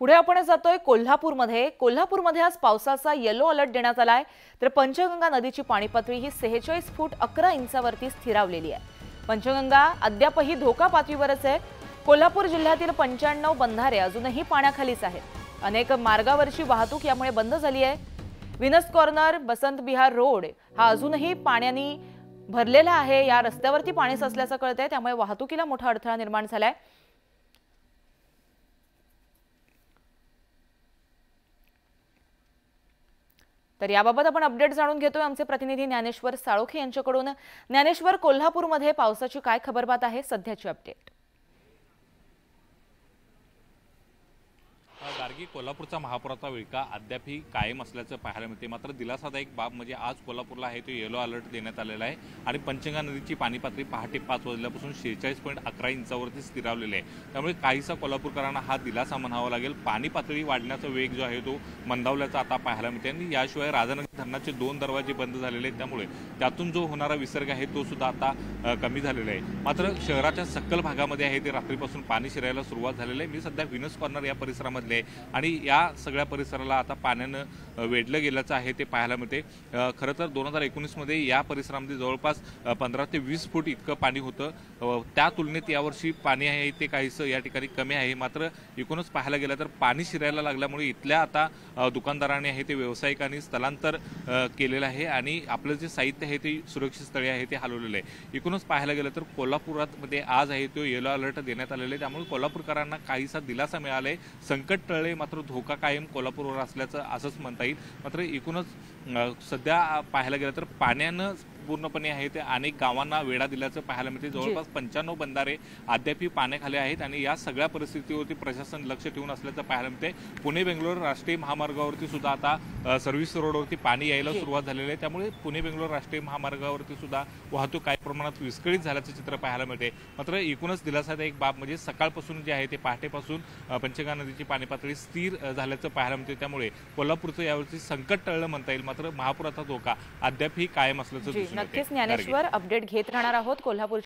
पुढे आपण जातोय कोल्हापूरमध्ये आज पावसाचा येलो अलर्ट देण्यात आलाय। तर पंचगंगा नदीची पाणी पातळी ही 46 फूट 11 इंचावरती स्थिरावलेली आहे। पंचगंगा अद्यापही धोका पातळीवरच आहे। कोल्हापूर जिल्ह्यातील 95 बंधारे अजूनही पाण्याखालीच आहेत। अनेक मार्गावरची वाहतूक यामुळे बंद झाली आहे। Venus corner Basant Bihar road हा अजूनही पाण्याने भरलेला आहे। या रस्त्यावरती पाणी साचल्याचं कळतंय, त्यामुळे वाहतुकीला मोठा अडथळा निर्माण झालाय। तर याबाबत आपण अपडेट जाणून घेतोय आमचे प्रतिनिधी ज्ञानेश्वर साळोखे यांच्याकडून। ज्ञानेश्वर, कोल्हापूरमध्ये पावसाची काय खबरबात आहे, सध्याची अपडेट? गार्गी, कोल्हापूरचा महापुराचा विळखा अद्यापही कायम असल्याचं पाहायला मिळते। मात्र दिलासादायक बाब म्हणजे आज कोल्हापूरला आहे तो येलो अलर्ट देण्यात आलेला आहे आणि पंचगंगा नदीची पाणी पातळी पहाटे 5 वाजल्यापासून 46.11 इंचावरती स्थिरावलेली आहे। त्यामुळे काहीसा कोल्हापूरकरांना हा दिलासा म्हणावा लागेल। पाणी पातळी वाढण्याचा वेग जो आहे तो मंदावल्याचा आता पाहायला मिळते आणि याशिवाय राधानगरी धरणाचे 2 दरवाजे बंद झालेले आहेत, त्यामुळे त्यातून जो होणारा विसर्ग आहे तो सुद्धा आता कमी झालेला आहे। मात्र शहराच्या सखल भागामध्ये आहे ते रात्रीपासून पाणी शिरायला सुरुवात झालेली आहे। मी सध्या विनस कॉर्नर या परिसरामध्ये आणि या सगळ्या परिसराला आता पाण्याने वेढलं गेल्याचं आहे ते पाहायला मिळते। खरं तर 2019 मध्ये या परिसरामध्ये जवळपास 15 ते 20 फूट इतकं पाणी होतं। त्या तुलनेत यावर्षी पाणी आहे ते काहीसं या ठिकाणी कमी आहे। मात्र एकूणच पाहायला गेलं तर पाणी शिरायला लागल्यामुळे इथल्या आता दुकानदारांनी आहे ते व्यावसायिकांनी स्थलांतर केलेलं आहे आणि आपलं जे साहित्य आहे ते सुरक्षित स्थळी आहे ते हलवलेलं आहे। एकूणच पाहायला गेलं तर कोल्हापुरात आज आहे तो येलो अलर्ट देण्यात आलेला आहे, त्यामुळे कोल्हापूरकरांना काहीसा दिलासा मिळाला आहे। संकट टळले मात्र धोका कायम कोल्हापूरवर असल्याचं असंच म्हणता येईल। मात्र एकूणच सध्या पाहायला गेलं तर पाण्यानं पूर्णपणे आहे ते अनेक गावांना वेढा दिल्याचं पाहायला मिळते। जवळपास 95 बंधारे अद्यापही पाण्याखाली आहेत आणि या सगळ्या परिस्थितीवरती प्रशासन लक्ष ठेवून असल्याचं पाहायला मिळते। पुणे बेंगलोर राष्ट्रीय महामार्गावरती सुद्धा आता सर्व्हिस रोडवरती पाणी यायला सुरुवात झालेली आहे, त्यामुळे पुणे बेंगलोर राष्ट्रीय महामार्गावरती सुद्धा वाहतूक काही प्रमाणात विस्कळीत झाल्याचं चित्र पाहायला मिळते। मात्र एकूणच दिलासादायक बाब म्हणजे सकाळपासून जे आहे ते पहाटेपासून पंचगंगा नदीची पाणी पातळी स्थिर झाल्याचं पाहायला मिळते, त्यामुळे कोल्हापूरचं यावरती संकट टळलं म्हणता येईल। मात्र महापुराचा धोका अद्यापही कायम असल्याचं नक्कीच ज्ञानेश्वर, अपडेट घेत राहणार आहोत। कोल्हापूर